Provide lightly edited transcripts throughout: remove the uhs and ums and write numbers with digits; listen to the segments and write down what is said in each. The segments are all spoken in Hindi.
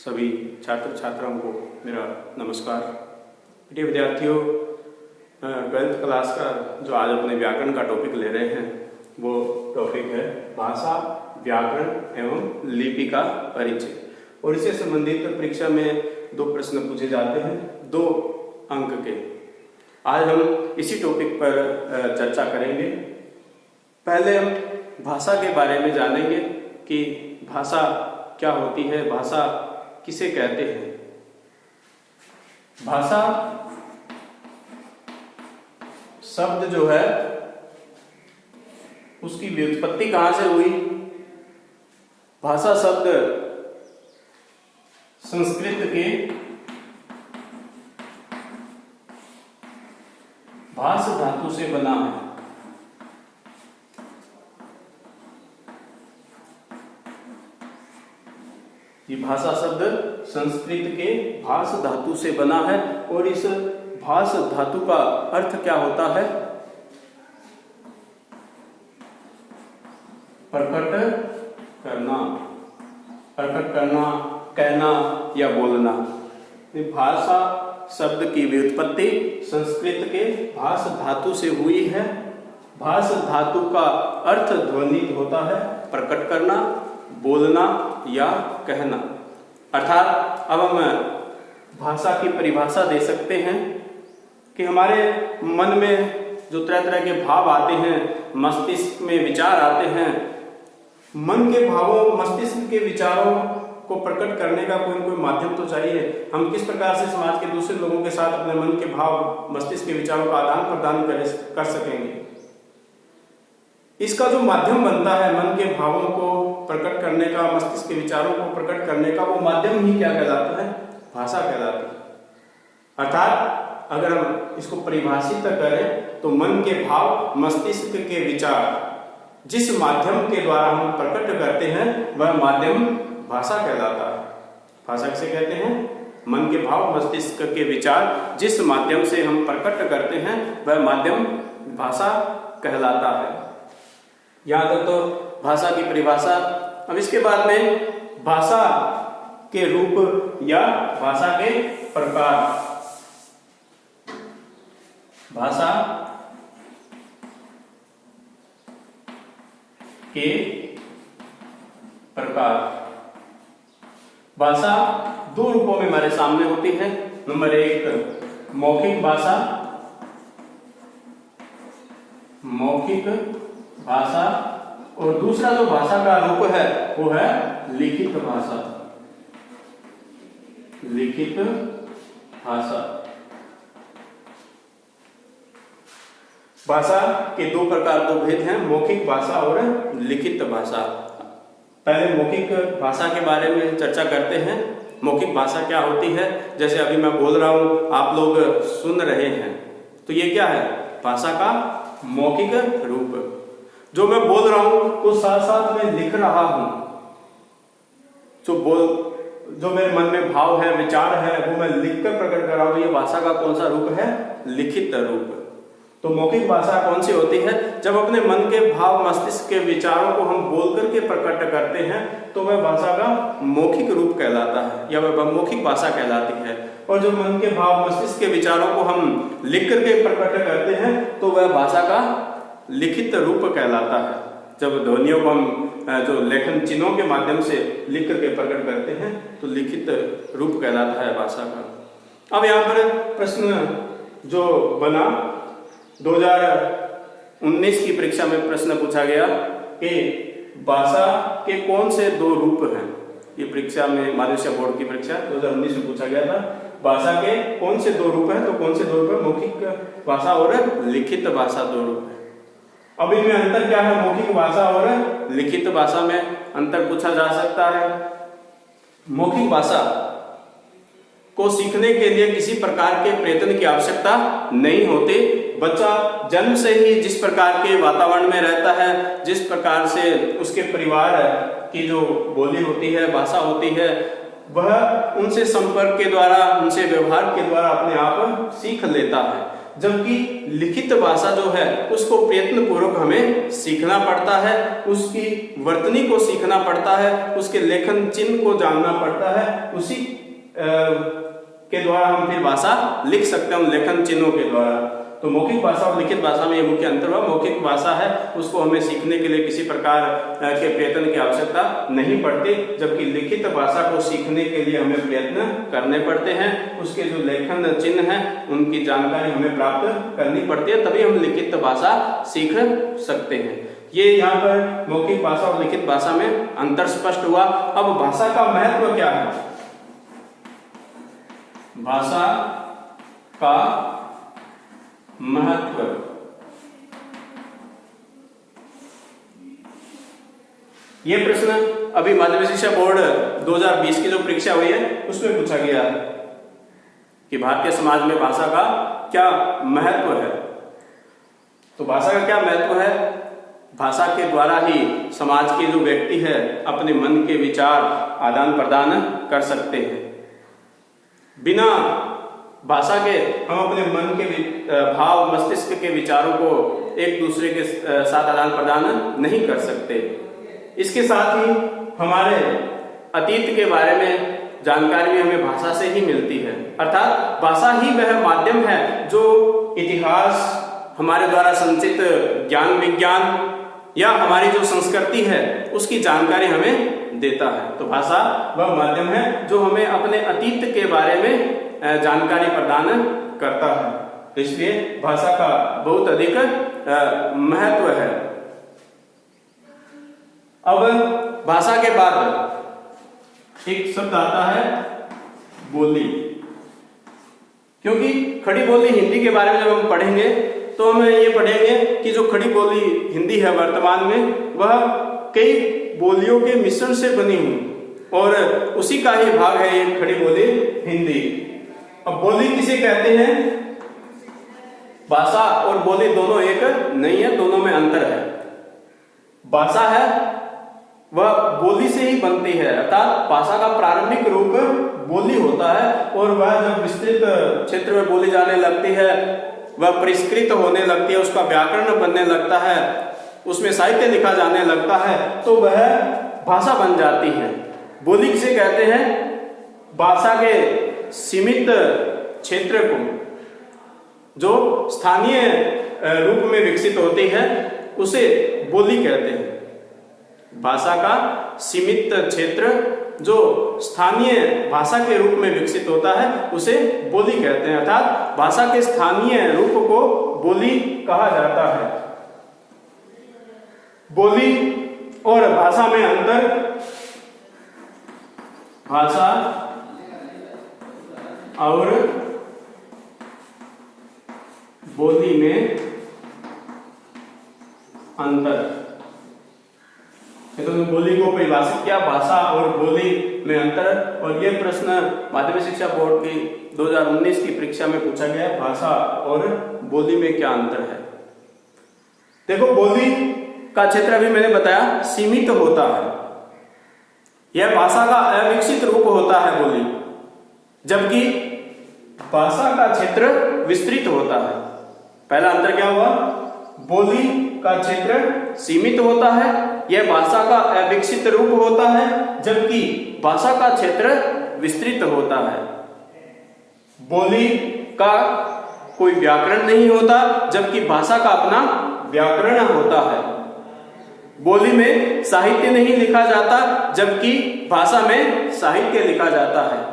सभी छात्र छात्राओं को मेरा नमस्कार। प्रिय विद्यार्थियों, 12th क्लास का जो आज अपने व्याकरण का टॉपिक ले रहे हैं वो टॉपिक है भाषा, व्याकरण एवं लिपि का परिचय। और इससे संबंधित परीक्षा में 2 प्रश्न पूछे जाते हैं 2 अंक के। आज हम इसी टॉपिक पर चर्चा करेंगे। पहले हम भाषा के बारे में जानेंगे कि भाषा क्या होती है, भाषा किसे कहते हैं। भाषा शब्द जो है उसकी व्युत्पत्ति कहां से हुई। भाषा शब्द संस्कृत के भाष धातु से बना है। ये भाषा शब्द संस्कृत के भाष धातु से बना है और इस भाष धातु का अर्थ क्या होता है? प्रकट करना, प्रकट करना, कहना या बोलना। भाषा शब्द की व्युत्पत्ति संस्कृत के भाष धातु से हुई है। भाष धातु का अर्थ ध्वनित होता है प्रकट करना, बोलना या कहना। अर्थात अब हम भाषा की परिभाषा दे सकते हैं कि हमारे मन में जो तरह तरह के भाव आते हैं, मस्तिष्क में विचार आते हैं, मन के भावों, मस्तिष्क के विचारों को प्रकट करने का कोई न कोई माध्यम तो चाहिए। हम किस प्रकार से समाज के दूसरे लोगों के साथ अपने मन के भाव, मस्तिष्क के विचारों का आदान प्रदान कर सकेंगे। इसका जो माध्यम बनता है मन के भावों को प्रकट करने का, मस्तिष्क के विचारों को प्रकट करने का, वो माध्यम ही क्या कहलाता है? भाषा कहलाती है। अर्थात अगर हम इसको परिभाषित करें तो मन के भाव, मस्तिष्क के विचार जिस माध्यम के द्वारा हम प्रकट करते हैं वह माध्यम भाषा कहलाता है। भाषा किसे कहते हैं? मन के भाव, मस्तिष्क के विचार जिस माध्यम से हम प्रकट करते हैं वह माध्यम भाषा कहलाता है। यहाँ तक तो भाषा की परिभाषा। अब इसके बाद में भाषा के रूप या भाषा के प्रकार। भाषा के प्रकार। भाषा 2 रूपों में हमारे सामने होती है। नंबर 1 मौखिक भाषा, मौखिक भाषा, और दूसरा जो भाषा का रूप है वो है लिखित भाषा। लिखित भाषा। भाषा के 2 प्रकार, 2 भेद हैं, मौखिक भाषा और लिखित भाषा। पहले मौखिक भाषा के बारे में चर्चा करते हैं। मौखिक भाषा क्या होती है? जैसे अभी मैं बोल रहा हूं, आप लोग सुन रहे हैं, तो ये क्या है? भाषा का मौखिक रूप। जो मैं बोल रहा हूं तो साथ साथ में लिख रहा हूं। जो मेरे मन में भाव है, विचार है, वो मैं लिखकर प्रकट कर रहा हूं। ये भाषा का कौन सा रूप है? लिखित रूप। तो मौखिक भाषा कौन सी होती है? जब अपने मन के भाव, मस्तिष्क के विचारों को हम बोल करके प्रकट करते हैं तो वह भाषा का मौखिक रूप कहलाता है या वह मौखिक भाषा कहलाती है। और जो मन के भाव, मस्तिष्क के विचारों को हम लिख करके प्रकट करते हैं तो वह भाषा का लिखित रूप कहलाता है। जब ध्वनियों को हम जो लेखन चिन्हों के माध्यम से लिख करके प्रकट करते हैं तो लिखित रूप कहलाता है भाषा का। अब यहाँ पर प्रश्न जो बना 2019 की परीक्षा में प्रश्न पूछा गया कि भाषा के कौन से 2 रूप हैं। ये परीक्षा में माध्यमिक बोर्ड की परीक्षा 2019 में पूछा गया था। भाषा के कौन से 2 रूप हैं? तो कौन से 2 रूप है? मौखिक भाषा और लिखित भाषा 2 रूप है। अब इनमें अंतर क्या है? मौखिक भाषा और लिखित भाषा में अंतर पूछा जा सकता है। मौखिक भाषा को सीखने के लिए किसी प्रकार के प्रयत्न की आवश्यकता नहीं होती। बच्चा जन्म से ही जिस प्रकार के वातावरण में रहता है, जिस प्रकार से उसके परिवार की जो बोली होती है, भाषा होती है, वह उनसे संपर्क के द्वारा, उनसे व्यवहार के द्वारा अपने आप सीख लेता है। जबकि लिखित भाषा जो है उसको प्रयत्न पूर्वक हमें सीखना पड़ता है, उसकी वर्तनी को सीखना पड़ता है, उसके लेखन चिन्ह को जानना पड़ता है, उसी के द्वारा हम फिर भाषा लिख सकते हैं, उन लेखन चिन्हों के द्वारा। तो मौखिक भाषा और लिखित भाषा में ये मुख्य अंतर हुआ। मौखिक भाषा है उसको हमें सीखने के लिए किसी प्रकार के प्रयत्न की आवश्यकता नहीं पड़ती, जबकि लिखित भाषा को सीखने के लिए हमें प्रयत्न करने पड़ते हैं, उसके जो लेखन चिन्ह हैं उनकी जानकारी हमें प्राप्त करनी पड़ती है, तभी हम लिखित भाषा सीख सकते हैं। ये यहाँ पर मौखिक भाषा और लिखित भाषा में अंतर स्पष्ट हुआ। अब भाषा का महत्व क्या है? भाषा का महत्व, ये प्रश्न अभी माध्यमिक शिक्षा बोर्ड 2020 की जो परीक्षा हुई है उसमें पूछा गया है कि भारतीय समाज में भाषा का क्या महत्व है। तो भाषा का क्या महत्व है? भाषा के द्वारा ही समाज के जो व्यक्ति है अपने मन के विचार आदान प्रदान कर सकते हैं। बिना भाषा के हम अपने मन के भाव मस्तिष्क के विचारों को एक दूसरे के साथ आदान प्रदान नहीं कर सकते। इसके साथ ही हमारे अतीत के बारे में जानकारी भी हमें भाषा से ही मिलती है, अर्थात भाषा ही वह माध्यम है जो इतिहास, हमारे द्वारा संचित ज्ञान विज्ञान या हमारी जो संस्कृति है उसकी जानकारी हमें देता है। तो भाषा वह माध्यम है जो हमें अपने अतीत के बारे में जानकारी प्रदान करता है। इसलिए भाषा का बहुत अधिक महत्व है। अब भाषा के बाद एक शब्द आता है बोली, क्योंकि खड़ी बोली हिंदी के बारे में जब हम पढ़ेंगे तो हम ये पढ़ेंगे कि जो खड़ी बोली हिंदी है वर्तमान में वह कई बोलियों के मिश्रण से बनी हुई और उसी का ही भाग है ये खड़ी बोली हिंदी। अब बोली किसे कहते हैं? भाषा और बोली दोनों एक नहीं है, दोनों में अंतर है। भाषा है वह बोली से ही बनती है, अर्थात भाषा का प्रारंभिक रूप बोली होता है और वह जब विस्तृत क्षेत्र में बोली जाने लगती है, वह परिष्कृत होने लगती है, उसका व्याकरण बनने लगता है, उसमें साहित्य लिखा जाने लगता है, तो वह भाषा बन जाती है। बोली किसे कहते हैं? भाषा के सीमित क्षेत्र को जो स्थानीय रूप में विकसित होती है उसे बोली कहते हैं। भाषा का सीमित क्षेत्र जो स्थानीय भाषा के रूप में विकसित होता है उसे बोली कहते हैं, अर्थात भाषा के स्थानीय रूप को बोली कहा जाता है। बोली और भाषा में अंतर। भाषा और बोली में अंतर। तो बोली को परिभाषित किया, भाषा और बोली में अंतर, और यह प्रश्न माध्यमिक शिक्षा बोर्ड की 2019 की परीक्षा में पूछा गया, भाषा और बोली में क्या अंतर है। देखो, बोली का क्षेत्र अभी मैंने बताया सीमित होता है, यह भाषा का अविकसित रूप होता है बोली, जबकि भाषा का क्षेत्र विस्तृत होता है। पहला अंतर क्या हुआ? बोली का क्षेत्र सीमित होता है, यह भाषा का अविकसित रूप होता है, जबकि भाषा का क्षेत्र विस्तृत होता है। बोली का कोई व्याकरण नहीं होता, जबकि भाषा का अपना व्याकरण होता है। बोली में साहित्य नहीं लिखा जाता, जबकि भाषा में साहित्य लिखा जाता है।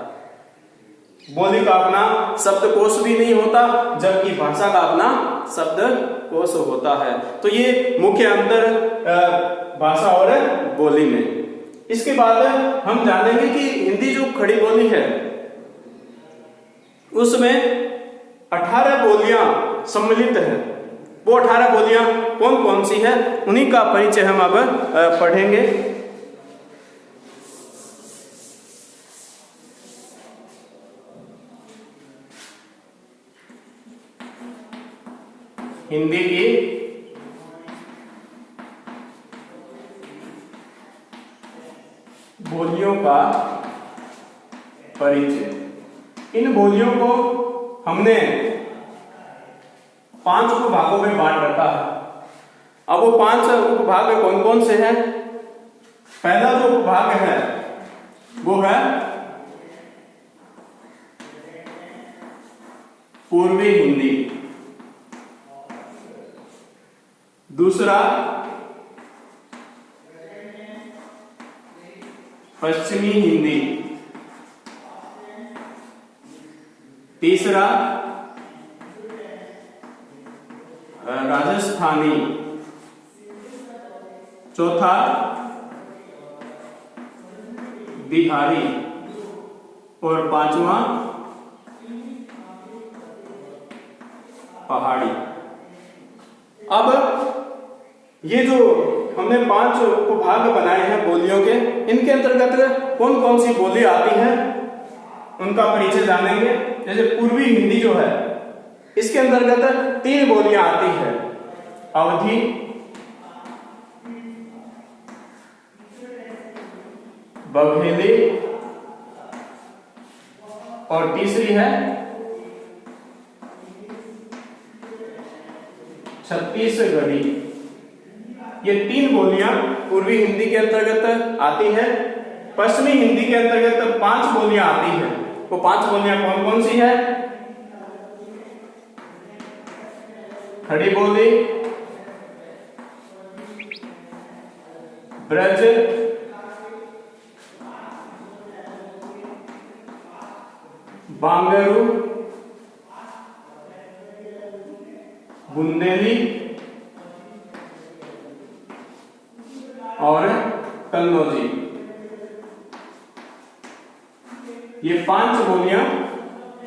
बोली का अपना शब्दकोश भी नहीं होता, जबकि भाषा का अपना शब्दकोश होता है। तो ये मुख्य अंतर भाषा और बोली में। इसके बाद हम जानेंगे कि हिंदी जो खड़ी बोली है उसमें 18 बोलियां सम्मिलित हैं। वो 18 बोलियां कौन कौन सी है उन्हीं का परिचय हम अब पढ़ेंगे। हिंदी की बोलियों का परिचय। इन बोलियों को हमने 5 उपभागों में बांट रखा है। अब वो 5 उपभाग कौन कौन से हैं? पहला जो उपभाग है वो है पूर्वी हिंदी, दूसरा पश्चिमी हिंदी, तीसरा राजस्थानी, चौथा बिहारी और पांचवा पहाड़ी। अब ये जो हमने 5 उपभाग बनाए हैं बोलियों के, इनके अंतर्गत कौन कौन सी बोली आती है उनका परिचय जानेंगे। जैसे पूर्वी हिंदी जो है, इसके अंतर्गत 3 बोलियां आती है, अवधी, बघेली और तीसरी है छत्तीसगढ़ी। ये 3 बोलियां पूर्वी हिंदी के अंतर्गत आती है। पश्चिमी हिंदी के अंतर्गत 5 बोलियां आती है। वो 5 बोलियां कौन कौन सी है? खड़ी बोली, ब्रज, बांगरू, बुंदेली और कन्नौजी। ये 5 बोलियां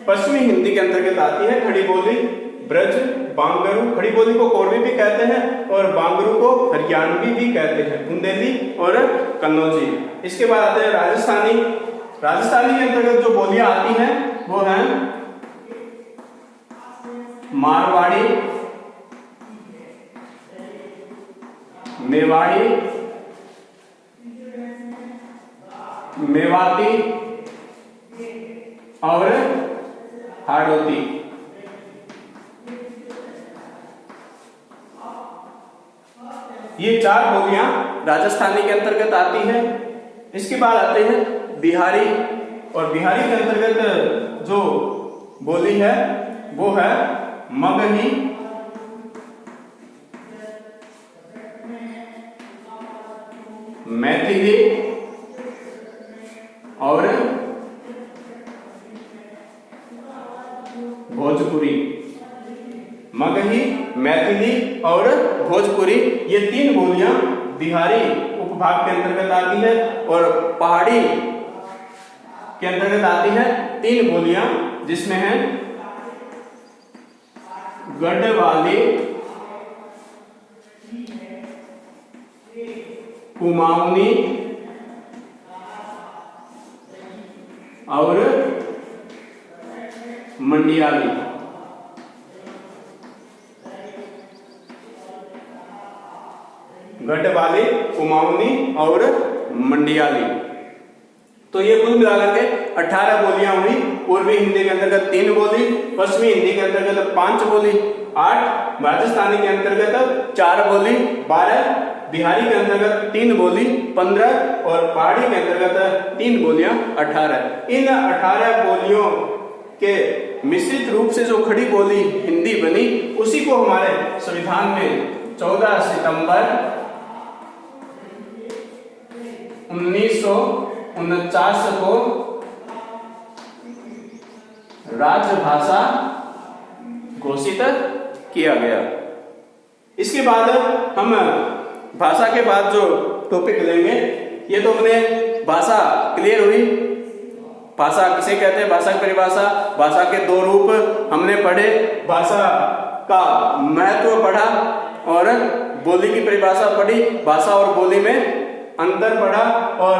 पश्चिमी हिंदी के अंतर्गत आती है। खड़ी बोली, ब्रज, बांगरू, खड़ी बोली को कोरवी भी कहते हैं और बांगरू को हरियाणवी भी कहते हैं, बुंदेली और कन्नौजी। इसके बाद आते हैं राजस्थानी। राजस्थानी के अंतर्गत जो बोलियां आती हैं वो हैं मारवाड़ी, मेवाड़ी, मेवाती और हाड़ौती। ये 4 बोलियां राजस्थानी के अंतर्गत आती हैं। इसके बाद आते हैं बिहारी, और बिहारी के अंतर्गत जो बोली है वो है मगही, मैथिली और भोजपुरी। मगही, मैथिली और भोजपुरी, ये 3 बोलियां बिहारी उपभाग के अंतर्गत आती है। और पहाड़ी के अंतर्गत आती है 3 बोलियां, जिसमें है गढ़वाली, कुमाऊनी और मंडियाली। गढ़वाली, कुमाऊनी और मंडियाली। तो ये कुल मिलाकर के 18 बोलियां हुई। पूर्वी हिंदी के अंतर्गत 3 बोली, पश्चिमी हिंदी के अंतर्गत 5 बोली 8, राजस्थानी के अंतर्गत 4 बोली 12, बिहारी के अंतर्गत 3 बोली 15 और पहाड़ी के अंतर्गत 3 बोलियां 18। इन 18 बोलियों के मिश्रित रूप से जो खड़ी बोली हिंदी बनी, उसी को हमारे संविधान में 14 सितंबर 1949 को राजभाषा घोषित किया गया। इसके बाद हम भाषा के बाद जो टॉपिक लेंगे, ये तो अपने भाषा क्लियर हुई। भाषा किसे कहते हैं, भाषा की परिभाषा, भाषा के 2 रूप हमने पढ़े, भाषा का महत्व पढ़ा और बोली की परिभाषा पढ़ी, भाषा और बोली में अंतर पढ़ा और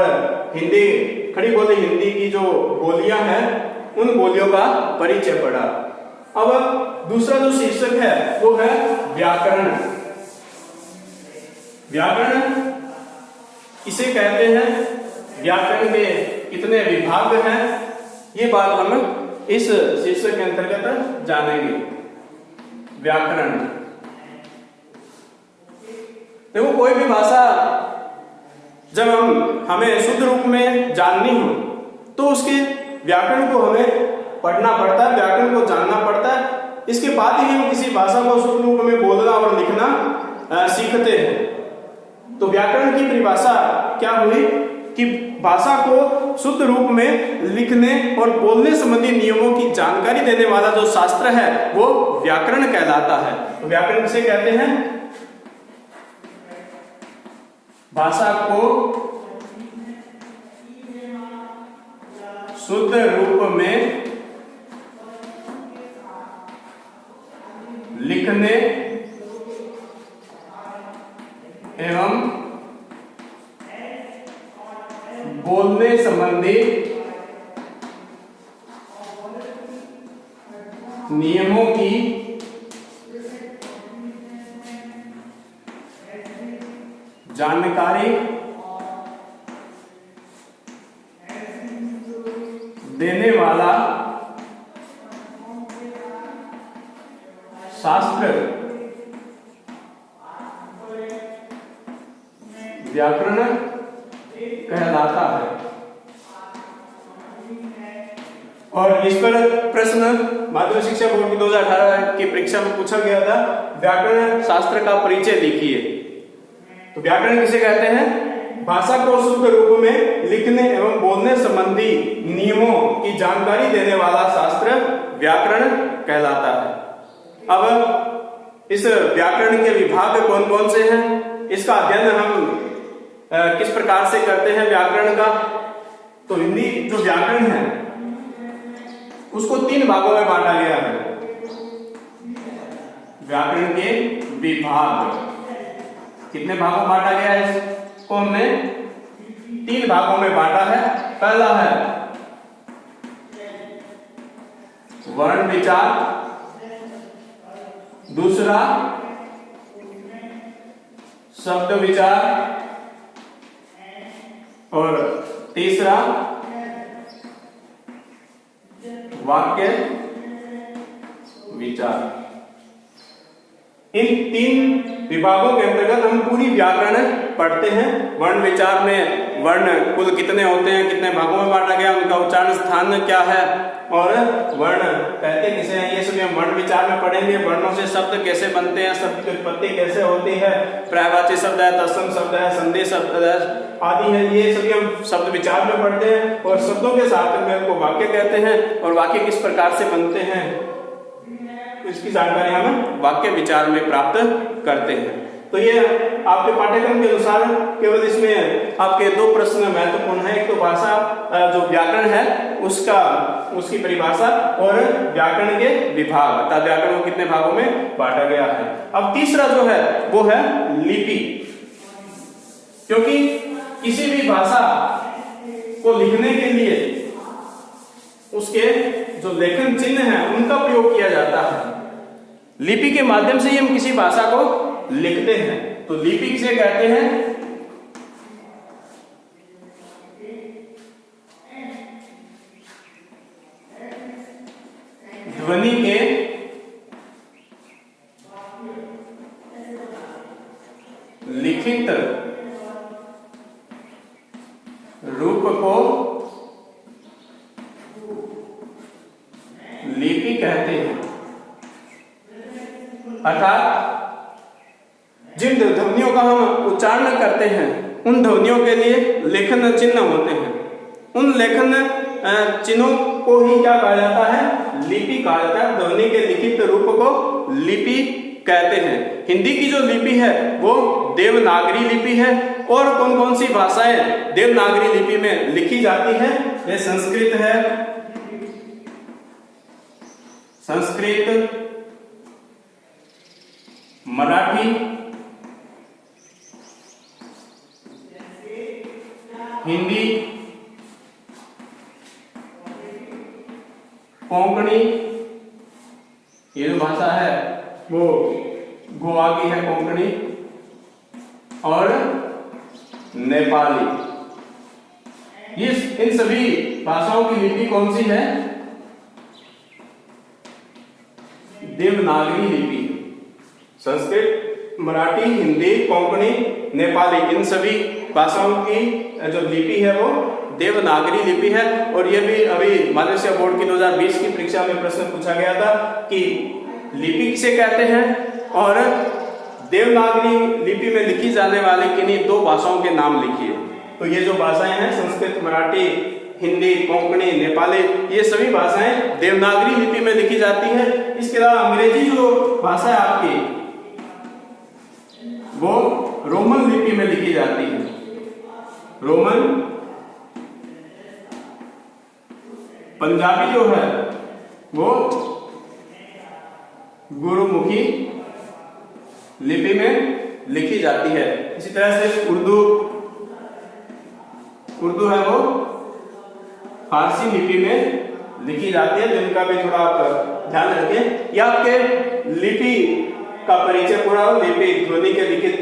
हिंदी, खड़ी बोली हिंदी की जो बोलियां हैं उन बोलियों का परिचय पढ़ा। अब दूसरा जो शीर्षक है वो है व्याकरण। व्याकरण इसे कहते हैं, व्याकरण के कितने विभाग हैं, ये बात हम इस शीर्षक के अंतर्गत जानेंगे। व्याकरण। देखो कोई भी भाषा जब हमें शुद्ध रूप में जाननी हो तो उसके व्याकरण को हमें पढ़ना पड़ता है, व्याकरण को जानना पड़ता है। इसके बाद ही हम किसी भाषा को शुद्ध रूप में बोलना और लिखना सीखते हैं। तो व्याकरण की परिभाषा क्या हुई कि भाषा को शुद्ध रूप में लिखने और बोलने संबंधी नियमों की जानकारी देने वाला जो शास्त्र है वो व्याकरण कहलाता है। तो व्याकरण किसे कहते हैं? भाषा को शुद्ध रूप में लिखने एवं बोलने संबंधी नियमों की जानकारी देने वाला शास्त्र व्याकरण कहलाता है। और इस पर प्रश्न माध्यमिक शिक्षा बोर्ड की 2018 की परीक्षा में पूछा गया था, व्याकरण शास्त्र का परिचय लिखिए। तो व्याकरण किसे कहते हैं? भाषा को शुद्ध रूप में लिखने एवं बोलने संबंधी नियमों की जानकारी देने वाला शास्त्र व्याकरण कहलाता है। अब इस व्याकरण के विभाग कौन कौन से हैं, इसका अध्ययन हम किस प्रकार से करते हैं व्याकरण का? तो हिंदी जो व्याकरण है उसको 3 भागों में बांटा गया है। व्याकरण के विभाग कितने भागों में बांटा गया है? इसको हमने 3 भागों में बांटा है। पहला है वर्ण विचार, दूसरा शब्द विचार और तीसरा वाक्य विचार। इन 3 विभागों के अंतर्गत हम पूरी व्याकरण पढ़ते हैं। वर्ण विचार में वर्ण कुल कितने होते हैं, कितने भागों में बांटा गया, उनका उच्चारण स्थान क्या है और वर्ण कहते किसे हैं, ये सभी हम वर्ण विचार में पढ़ेंगे। वर्णों से शब्द कैसे बनते हैं, शब्द की उत्पत्ति कैसे होती है, पर्यायवाची शब्द है, तत्सम शब्द है, संदेश शब्द है आदि है, ये सभी हम शब्द विचार में पढ़ते हैं। और शब्दों के साथ में उनको वाक्य कहते हैं और वाक्य किस प्रकार से बनते हैं इसकी जानकारी हम वाक्य विचार में प्राप्त करते हैं। तो ये आपके पाठ्यक्रम के अनुसार केवल इसमें आपके 2 प्रश्न महत्वपूर्ण है। एक तो भाषा जो व्याकरण है उसकी परिभाषा और व्याकरण के विभाग अर्थात व्याकरण को कितने भागों में बांटा गया है। अब तीसरा जो है वो है लिपि, क्योंकि किसी भी भाषा को लिखने के लिए उसके जो लेखन चिन्ह हैं उनका प्रयोग किया जाता है। लिपि के माध्यम से ही हम किसी भाषा को लिखते हैं। तो लिपि किसे कहते हैं? ध्वनि के लिखित रूप को लिपि कहते हैं। अर्थात जिन ध्वनियों का हम उच्चारण करते हैं उन ध्वनियों के लिए लेखन चिन्ह होते हैं। उन लेखन चिन्हों को ही क्या कहा जाता है? लिपि कहा जाता है। ध्वनि के लिखित रूप को लिपि कहते हैं। हिंदी की जो लिपि है वो देवनागरी लिपि है। और कौन कौन सी भाषाएं देवनागरी लिपि में लिखी जाती है? ये संस्कृत है, संस्कृत, मराठी, हिंदी, कोंकणी, ये जो भाषा है वो गोवा की है कोंकणी, और नेपाली। ये इन सभी भाषाओं की लिपि कौन सी है? देवनागरी लिपि। संस्कृत, मराठी, हिंदी, कोंकणी, नेपाली, इन सभी भाषाओं की जो लिपि है वो देवनागरी लिपि है। और ये भी अभी मालयेशिया बोर्ड की 2020 की परीक्षा में प्रश्न पूछा गया था कि लिपि किसे कहते हैं और देवनागरी लिपि में लिखी जाने वाली किन्हीं दो भाषाओं के नाम लिखिए। तो ये जो भाषाएं हैं संस्कृत, मराठी, हिंदी, कोंकणी, नेपाली, ये सभी भाषाएं देवनागरी लिपि में लिखी जाती है। इसके अलावा अंग्रेजी जो भाषा है आपकी वो रोमन लिपि में लिखी जाती है। रोमन। पंजाबी जो है वो गुरुमुखी लिपि में लिखी जाती है। इसी तरह से उर्दू है वो फारसी लिपि में लिखी जाती है, जिनका भी थोड़ा आप ध्यान रखें। या आपके लिपि का परिचय पूरा हो। लिपि ध्वनि के लिखित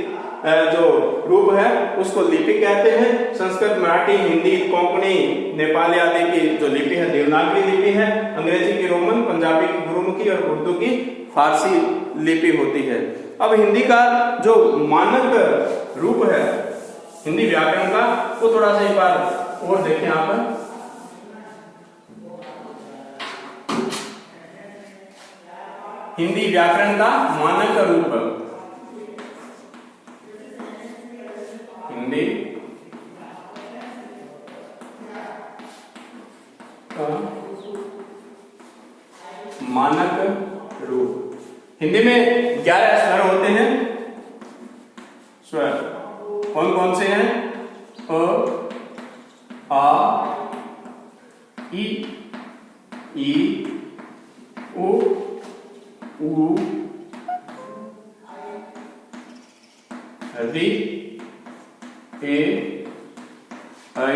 जो रूप है उसको लिपि कहते हैं। संस्कृत, मराठी, हिंदी, कोंकणी, नेपाली आदि की जो लिपि है देवनागरी लिपि है। अंग्रेजी की रोमन, पंजाबी की गुरुमुखी और उर्दू की फारसी लिपि होती है। अब हिंदी का जो मानक रूप है हिंदी व्याकरण का, वो थोड़ा सा एक बार और देखें आप। हिंदी व्याकरण का मानक रूप, हिंदी का मानक रूप। हिंदी में 11 स्वर होते हैं। स्वर कौन कौन से हैं? अ, आ, ई, उ, रि, ए, ऐ,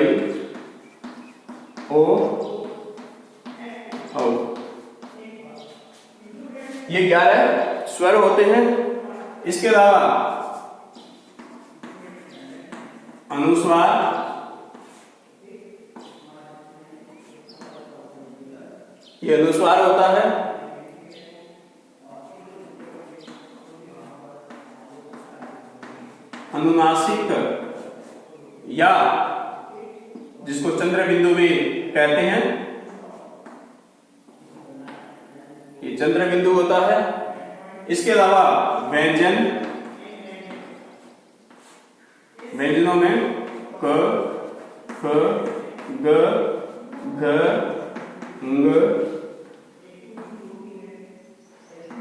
ओ, औ। ये 11 स्वर होते हैं। इसके अलावा अनुस्वार, ये अनुस्वार होता है। अनुनासिक या जिसको चंद्र बिंदु भी कहते हैं, ये चंद्र बिंदु होता है। इसके अलावा व्यंजन, व्यंजनों में क, ख, ग, घ, ng,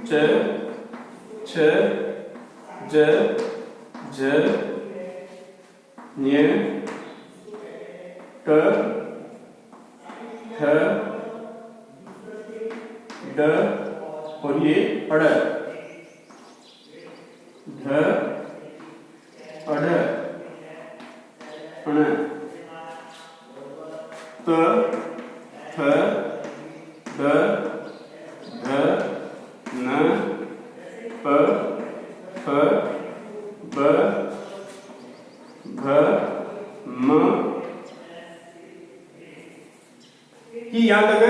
च, छ, ज, झ, ञ, ट, ठ, ड और ये अड़, ढ, अढ़, अण, त, थ, द, ध, न, प, फ, ब, भ, म। कि यहां तक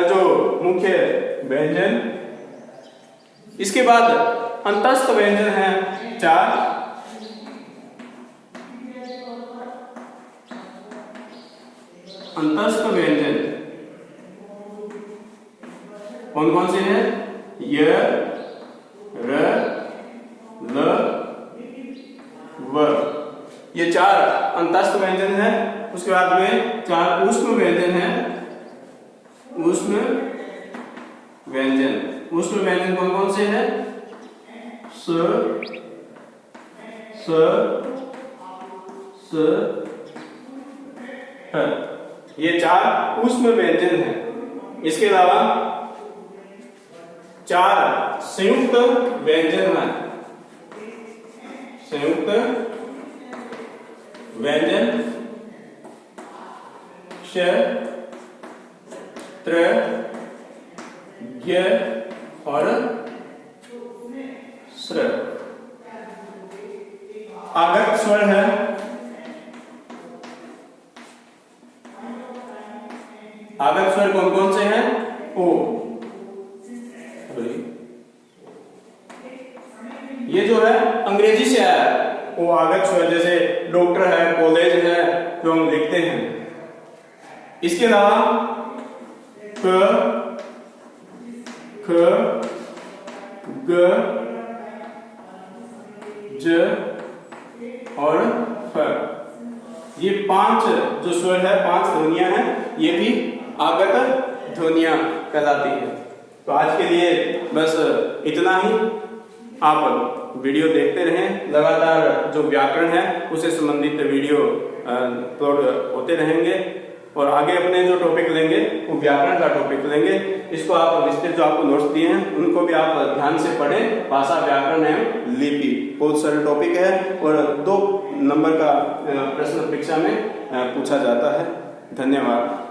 जो मुख्य व्यंजन। इसके बाद अंतस्थ व्यंजन है 4। अंतस्थ व्यंजन कौन कौन से हैं? य, र, ल, व। ये 4 अंतस्थ व्यंजन है। उसके बाद में 4 ऊष्म व्यंजन है। ऊष्म व्यंजन, ऊष्म व्यंजन कौन कौन से हैं? स, ह। ये 4 ऊष्म व्यंजन हैं। इसके अलावा 4 संयुक्त व्यंजन हैं। संयुक्त व्यंजन श, त्र, ज्ञ और स्र। आगत स्वर है। आगत स्वर कौन कौन से हैं? ओ, अंग्रेजी से आया वो आगत स्वर, जैसे डॉक्टर है, कॉलेज है, जो हम लिखते हैं। इसके अलावा क, ख, ग, ज और फ, ये 5 जो स्वर है, 5 ध्वनियां हैं, ये भी आगत ध्वनियां कहलाती है। तो आज के लिए बस इतना ही। आप वीडियो देखते रहें, लगातार जो व्याकरण है उससे संबंधित वीडियो अपलोड होते रहेंगे, और आगे अपने जो टॉपिक लेंगे वो व्याकरण का टॉपिक लेंगे। इसको आप विस्तृत जो आपको नोट्स दिए हैं उनको भी आप ध्यान से पढ़ें। भाषा, व्याकरण एवं लिपि बहुत सारे टॉपिक है, और 2 नंबर का प्रश्न परीक्षा में पूछा जाता है। धन्यवाद।